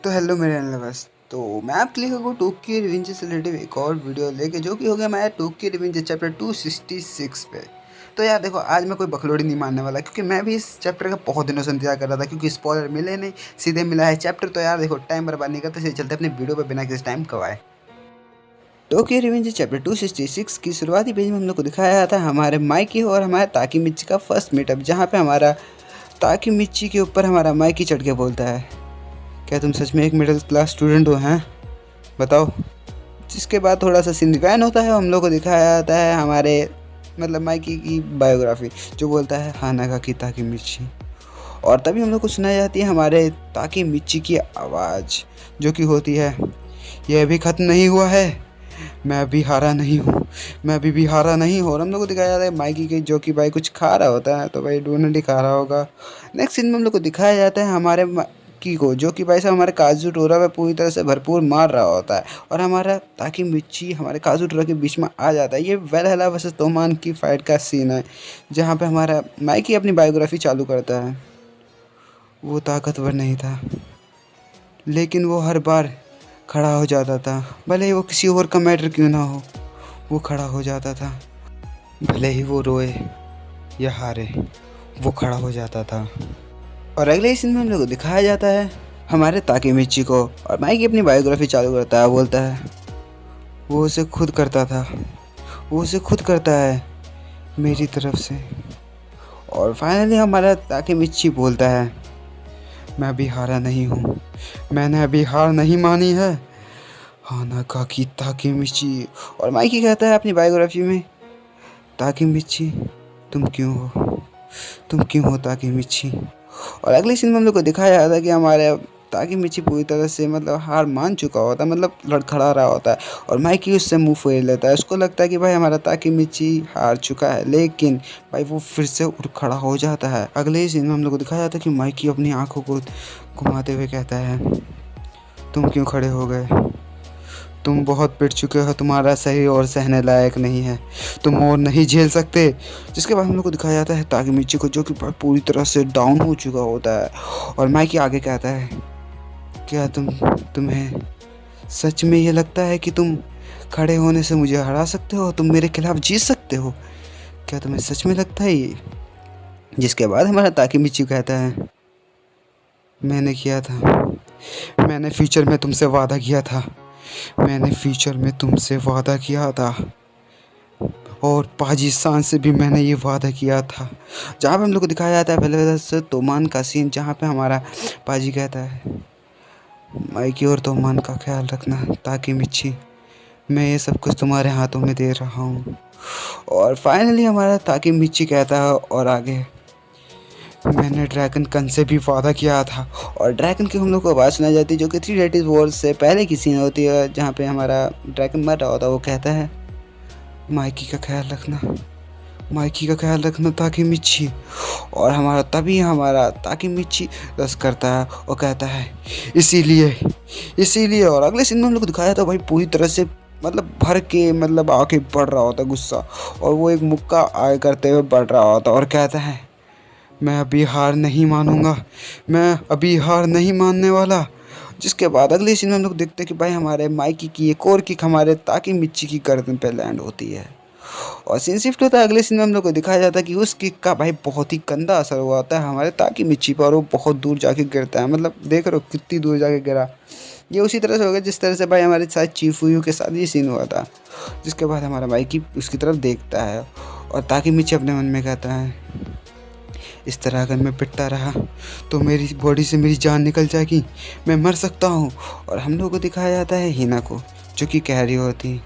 तो हेलो मेरे लवर्स। तो मैं आपके लिए टोक्यो रिवेंज से रिलेटेड एक और वीडियो लेके जो कि हो गया हमारा टोक्यो रिवेंज चैप्टर 266 पे। तो यार देखो, आज मैं कोई बकलोड़ी नहीं मानने वाला, क्योंकि मैं भी इस चैप्टर का बहुत दिनों से इंतजार कर रहा था, क्योंकि स्पॉइलर मिले नहीं, सीधे मिला है चैप्टर। तो यार देखो, टाइम बर्बाद नहीं करते, सीधे चलते अपने वीडियो पर बिना किसी टाइम गवाए। टोक्यो रिवेंज चैप्टर 266 की शुरुआती पेज में हम लोग को दिखाया था हमारे माइकी और हमारे ताकी मिच्ची का फर्स्ट मीटअप, जहाँ पे हमारा ताकी मिच्ची के ऊपर हमारा माइकी चढ़ के बोलता है, क्या तुम सच में एक मिडिल क्लास स्टूडेंट हो? हैं, बताओ। जिसके बाद थोड़ा सा सीन वैन होता है, हम लोग को दिखाया जाता है हमारे मतलब माइकी की बायोग्राफी, जो बोलता है हानागा की ताकी मिच्ची। और तभी हम लोग को सुनाई जाती है हमारे ताकी मिच्ची की आवाज़, जो कि होती है, यह अभी ख़त्म नहीं हुआ है, मैं अभी हारा नहीं हूँ, मैं अभी भी हारा नहीं हूँ। और हम लोग को दिखाया जाता है माइकी के, जो कि भाई कुछ खा रहा होता है, तो भाई डोनट ही खा रहा होगा। नेक्स्ट सीन में हम लोग को दिखाया जाता है हमारे की को, जो कि भाई साहब हमारे काजू टोरा में पूरी तरह से भरपूर मार रहा होता है, और हमारा ताकि मिच्ची हमारे काजू टोरा के बीच में आ जाता है। ये वेलहला वर्सेस तोमान की फाइट का सीन है, जहाँ पे हमारा माइकी अपनी बायोग्राफी चालू करता है। वो ताकतवर नहीं था, लेकिन वो हर बार खड़ा हो जाता था, भले ही वो किसी और का मैटर क्यों ना हो, वो खड़ा हो जाता था। भले ही वो रोए या हारे, वो खड़ा हो जाता था। और अगले ही सीन में हम लोग को दिखाया जाता है हमारे ताकी मिच्ची को, और माइकी अपनी बायोग्राफी चालू करता है। बोलता है वो उसे खुद करता था, वो उसे खुद करता है मेरी तरफ से। और फाइनली हमारा ताकी मिच्ची बोलता है, मैं अभी हारा नहीं हूँ, मैंने अभी हार नहीं मानी है, हानागा की ताकी मिच्ची। और माइकी कहता है अपनी बायोग्राफी में, ताकी मिच्ची तुम क्यों हो, तुम क्यों हो ताकी मिच्ची। और अगले सीन में हम लोग को दिखाया जाता है कि हमारे ताकी मिच्ची पूरी तरह से मतलब हार मान चुका होता है, मतलब लड़खड़ा रहा होता है, और माइकी उससे मुंह फेर लेता है। उसको लगता है कि भाई हमारा ताकी मिच्ची हार चुका है, लेकिन भाई वो फिर से उठ खड़ा हो जाता है। अगले ही सीन में हम लोग को दिखाया जाता है कि माइकी अपनी आंखों को घुमाते हुए कहता है, तुम क्यों खड़े हो गए, तुम बहुत पिट चुके हो, तुम्हारा सही और सहने लायक नहीं है, तुम और नहीं झेल सकते। जिसके बाद हम लोग को दिखाया जाता है ताकि मिच्ची को, जो कि पूरी तरह से डाउन हो चुका होता है। और माइकी आगे कहता है, क्या तुम्हें सच में ये लगता है कि तुम खड़े होने से मुझे हरा सकते हो, तुम मेरे खिलाफ जीत सकते हो? क्या तुम्हें सच में लगता है ये? जिसके बाद हमारा ताकि मिच्ची कहता है, मैंने किया था, मैंने फ्यूचर में तुमसे वादा किया था, मैंने फ्यूचर में तुमसे वादा किया था, और पाकिस्तान से भी मैंने ये वादा किया था। जहाँ पे हम लोग को दिखाया जाता है पहले से तोमान का सीन, जहाँ पे हमारा पाजी कहता है, माइकी और तोमान का ख्याल रखना ताकि मिच्ची, मैं ये सब कुछ तुम्हारे हाथों में दे रहा हूँ। और फाइनली हमारा ताकि मिच्ची कहता है, और आगे, मैंने ड्रैगन कन से भी वादा किया था। और ड्रैगन की हम लोग को आवाज़ सुनाई जाती है, जो कि 3 डेटिस वॉर से पहले की सीन होती है, जहाँ पे हमारा ड्रैगन मर रहा होता है। वो कहता है, माइकी का ख्याल रखना, माइकी का ख्याल रखना ताकि मिच्ची। और हमारा ताकि मिच्ची रस करता है और कहता है, इसीलिए। और अगले सीन में हम लोग को दिखाया था भाई पूरी तरह से मतलब भर के मतलब आके बढ़ रहा होता गुस्सा, और वो एक मुक्का आए करते हुए बढ़ रहा होता, और कहता है, मैं अभी हार नहीं मानूंगा, मैं अभी हार नहीं मानने वाला। जिसके बाद अगले सीन में हम लोग देखते हैं कि भाई हमारे माइकी की एक और किक हमारे ताकि मिच्ची की गर्दन पे लैंड होती है। और सीन शिफ्ट होता है, अगले सीन में हम लोग को दिखाया जाता है कि उस किक का भाई बहुत ही गंदा असर हुआ होता है हमारे ताकि मिच्ची पर, और वो बहुत दूर जाके गिरता है। मतलब देख रहे हो कितनी दूर जाके गिरा। ये उसी तरह से हो गया जिस तरह से भाई हमारे साथ चीफूयू के साथ ये सीन हुआ था। जिसके बाद हमारा माइकी उसकी तरफ देखता है, और ताकि मिच्ची अपने मन में कहता है, इस तरह अगर मैं पिटता रहा तो मेरी बॉडी से मेरी जान निकल जाएगी, मैं मर सकता हूँ। और हम लोग को दिखाया जाता है हिना को, जो कि कह रही होती,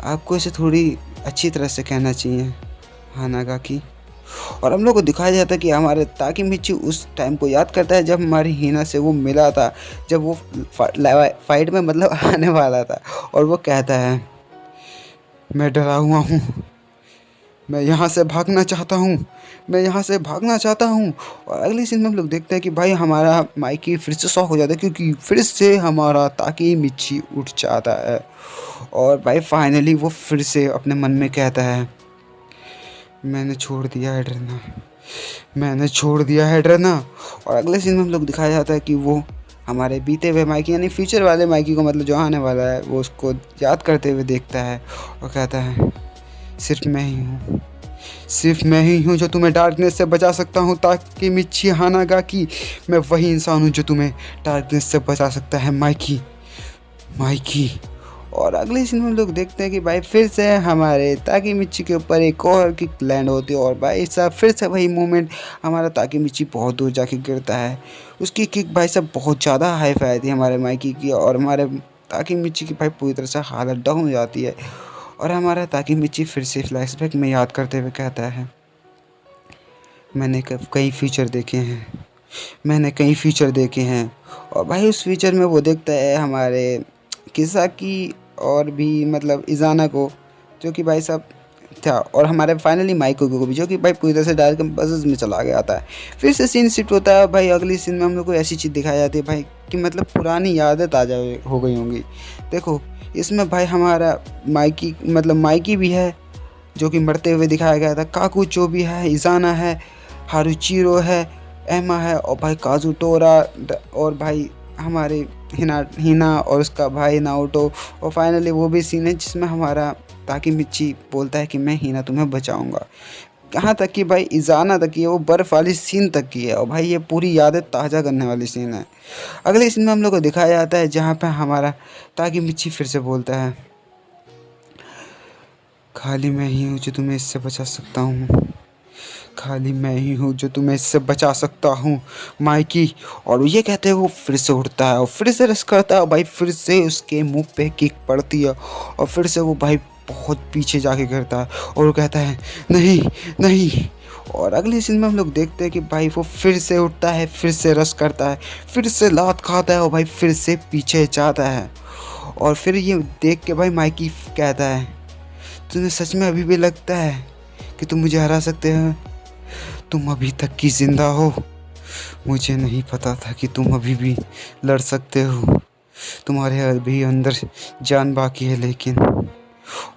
आपको इसे थोड़ी अच्छी तरह से कहना चाहिए हानागा की। और हम लोग को दिखाया जाता है कि हमारे ताकि मिच्ची उस टाइम को याद करता है जब हमारी हिना से वो मिला था, जब वो फाइट में मतलब आने वाला था। और वो कहता है, मैं डरा हुआ हूँ, मैं यहाँ से भागना चाहता हूँ, मैं यहाँ से भागना चाहता हूँ। और अगली सीन में हम लोग देखते हैं कि भाई हमारा माइकी फिर से शॉक हो जाता है, क्योंकि फिर से हमारा ताकि मिच्ची उठ जाता है। और भाई फाइनली वो फिर से अपने मन में कहता है, मैंने छोड़ दिया है डरना, मैंने छोड़ दिया है डरना। और अगले सीन में हम लोग दिखाया जाता है कि वो हमारे बीते हुए माइकी यानी फ्यूचर वाले माइकी को, मतलब जो आने वाला है, वो उसको याद करते हुए देखता है और कहता है सिर्फ मैं ही हूँ, सिर्फ मैं ही हूँ जो तुम्हें डार्कनेस से बचा सकता हूँ ताकि मिची हानागाकी, मैं वही इंसान हूँ जो तुम्हें डार्कनेस से बचा सकता है माइकी, माइकी। और अगले सीन में हम लोग देखते हैं कि भाई फिर से हमारे ताकि मिची के ऊपर एक और किक लैंड होती है और भाई साहब फिर से वही मोमेंट, हमारा ताकि मिची बहुत दूर जाके गिरता है। उसकी किक भाई साहब बहुत ज़्यादा हाई फाई थी हमारे माइकी की, और हमारे ताकि मिची की भाई पूरी तरह से हालत डाउन हो जाती है। और हमारा ताकि मिची फिर से फ्लैशबैक में याद करते हुए कहता है मैंने कई फीचर देखे हैं, मैंने कई फीचर देखे हैं। और भाई उस फीचर में वो देखता है हमारे किसाकी और भी मतलब इजाना को, जो कि भाई साहब था, और हमारे फाइनली माइको को भी, जो कि भाई पूरी तरह से डायरेक्ट बसेस में चला गया था। फिर से सीन शिफ्ट होता है भाई, अगली सीन में हम लोग को ऐसी चीज़ दिखाई जाती है भाई कि मतलब पुरानी यादें ताज़ा हो गई होंगी। देखो इसमें भाई हमारा माइकी मतलब माइकी भी है जो कि मरते हुए दिखाया गया था, काकुचो भी है, इजाना है, हारुचिरो है, एमा है, और भाई काजुटोरा, और भाई हमारे हिना और उसका भाई नाओटो। और फाइनली वो भी सीन है जिसमें हमारा ताकि मिची बोलता है कि मैं हिना तुम्हें बचाऊंगा। कहाँ तक कि भाई इजाना तक की है, वो बर्फ़ वाली सीन तक की है, और भाई ये पूरी यादें ताज़ा करने वाली सीन है। अगले सीन में हम लोग को दिखाया जाता है जहाँ पे हमारा ताकि मिची फिर से बोलता है खाली मैं ही हूँ जो तुम्हें इससे बचा सकता हूँ, खाली मैं ही हूँ जो तुम्हें इससे बचा सकता हूँ माइकी। और ये कहते हैं वो फिर से उठता है और फिर से रश करता है, और भाई फिर से उसके मुंह पे किक पड़ती है, और फिर से वो भाई बहुत पीछे जाके गिरता है और वो कहता है नहीं नहीं। और अगले सीन में हम लोग देखते हैं कि भाई वो फिर से उठता है, फिर से रश करता है, फिर से लात खाता है, और भाई फिर से पीछे जाता है। और फिर ये देख के भाई माइकी कहता है तुम्हें सच में अभी भी लगता है कि तुम मुझे हरा सकते हो, तुम अभी तक की ज़िंदा हो, मुझे नहीं पता था कि तुम अभी भी लड़ सकते हो, तुम्हारे अभी अंदर जान बाकी है लेकिन।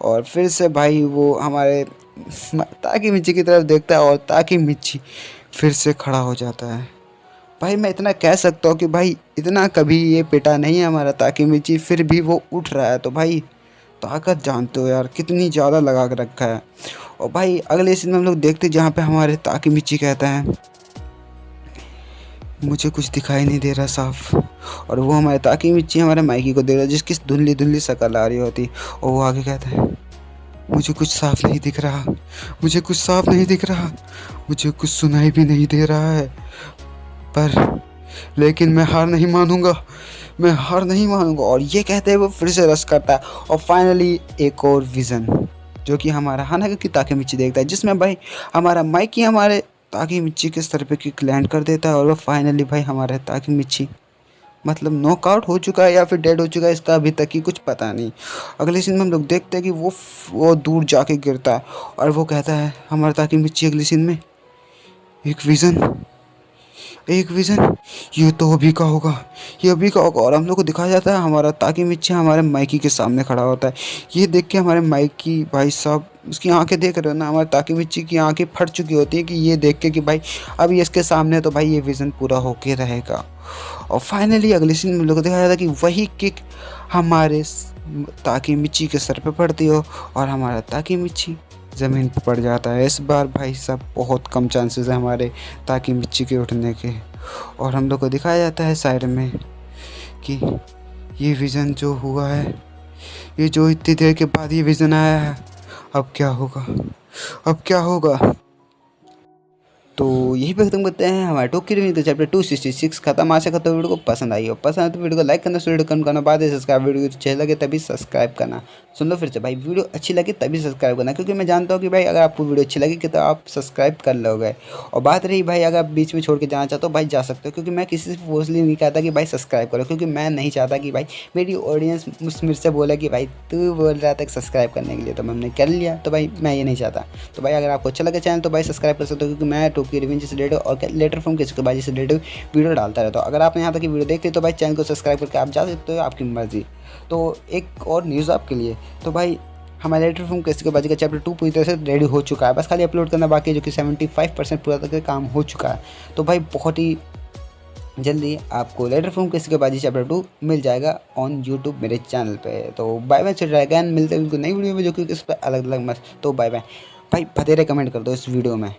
और फिर से भाई वो हमारे ताकि मिची की तरफ देखता है और ताकि मिची फिर से खड़ा हो जाता है। भाई मैं इतना कह सकता हूँ कि भाई इतना कभी ये पिटा नहीं है हमारा ताकि मिची, फिर भी वो उठ रहा है, तो भाई ताकत जानते हो यार कितनी ज़्यादा लगा कर रखा है। और भाई अगले सीन में हम लोग देखते जहाँ पे हमारे ताकि मिची कहता है मुझे कुछ दिखाई नहीं दे रहा साफ, और वो हमारे ताकि मिची हमारे माइकी को दे रहा है जिसकी धुंधली धुंधली शक्ल आ रही होती, और वो आगे कहता है मुझे कुछ साफ नहीं दिख रहा, मुझे कुछ साफ नहीं दिख रहा, मुझे कुछ सुनाई भी नहीं दे रहा है, पर लेकिन मैं हार नहीं मानूंगा, मैं हार नहीं मानूंगा। और ये कहते हुए वो फिर से रश करता है, और फाइनली एक और विज़न जो कि हमारा हानागाकी ताकि मिची देखता है, जिसमें भाई हमारा माइकी हमारे ताकि मिची के सर पे किक लैंड कर देता है, और वो फाइनली भाई हमारे ताकि मिची मतलब नॉकआउट हो चुका है या फिर डेड हो चुका है, इसका अभी तक ही कुछ पता नहीं। अगले सीन में हम लोग देखते हैं कि वो दूर जाके गिरता है, और वो कहता है हमारा ताकि मिची अगले सीन में एक विज़न, एक विज़न, ये तो अभी का होगा, ये अभी का होगा। और हम लोग को दिखाया जाता है हमारा ताकि मिची हमारे माइकी के सामने खड़ा होता है। ये देख के हमारे माइकी भाई साहब उसकी आंखें देख रहे हो ना, हमारे ताकि मिची की आंखें फट चुकी होती हैं कि ये देख के कि भाई अब ये इसके सामने तो भाई ये विज़न पूरा होके रहेगा। और फाइनली अगले सीन में हम लोग को दिखाया जाता है कि वही किक हमारे ताकि मिची के सर पे पड़ती हो, और हमारा ताकि मिची ज़मीन पर पड़ जाता है। इस बार भाई साहब बहुत कम चांसेस है हमारे ताकि मिची के उठने के, और हम लोग को दिखाया जाता है साइड में कि ये विज़न जो हुआ है, ये जो इतनी देर के बाद ये विज़न आया है, अब क्या होगा, अब क्या होगा। तो यही पे खत्म करते हैं हमारे टोक्यो रिवेंज का चैप्टर 266 खत्म। आशा करता हूँ वीडियो को पसंद आई हो, पसंद आए तो वीडियो को लाइक करना, वीडियो कमेंट करना, बाद में सब्सक्राइब, वीडियो अच्छे लगे तभी सब्सक्राइब करना। सुन लो फिर से भाई, वीडियो अच्छी लगी तभी सब्सक्राइब करना, क्योंकि मैं जानता हूँ कि भाई अगर आपको वीडियो अच्छी लगेगी तो आप सब्सक्राइब कर लोगे। और बात रही भाई अगर आप बीच में छोड़ के जाना चाहते हो भाई जा सकते हो, क्योंकि मैं किसी से फोर्सली नहीं कहता कि भाई सब्सक्राइब करो, क्योंकि मैं नहीं चाहता कि भाई मेरी ऑडियंस मेरे से बोले कि भाई तू बोल रहा था सब्सक्राइब करने के लिए तो मैंने कर लिया, तो भाई मैं ये नहीं चाहता। तो भाई अगर आपको अच्छा लगे चैनल तो भाई सब्सक्राइब कर सकते हो, क्योंकि मैं टोक्यो रिवेंज से रिलेटेड और लेटर फ्रॉम किसी के बाजी से रिलेटेड वीडियो डालता रहता हूँ। अगर आपने यहाँ तक की वीडियो देखते हो तो भाई चैनल को सब्सक्राइब करके आप जा सकते हो, आपकी मर्जी। तो एक और न्यूज़ आपके लिए, तो भाई हमारे लेटर फ्रॉम किसी के बाजी का चैप्टर 2 पूरी तरह से रेडी हो चुका है, बस खाली अपलोड करना बाकी है, जो कि 75% पूरा तक काम हो चुका है। तो भाई बहुत ही जल्दी आपको लेटर फ्रॉम किसकेबाजी चैप्टर 2 मिल जाएगा ऑन यूट्यूब मेरे चैनल पे। तो बाय बाय, ड्रैगन मिलते हैं बिल्कुल नई वीडियो में जो कि इस पर अलग अलग मस्त। तो बाय बाय भाई, बतेरे कमेंट कर दो इस वीडियो में।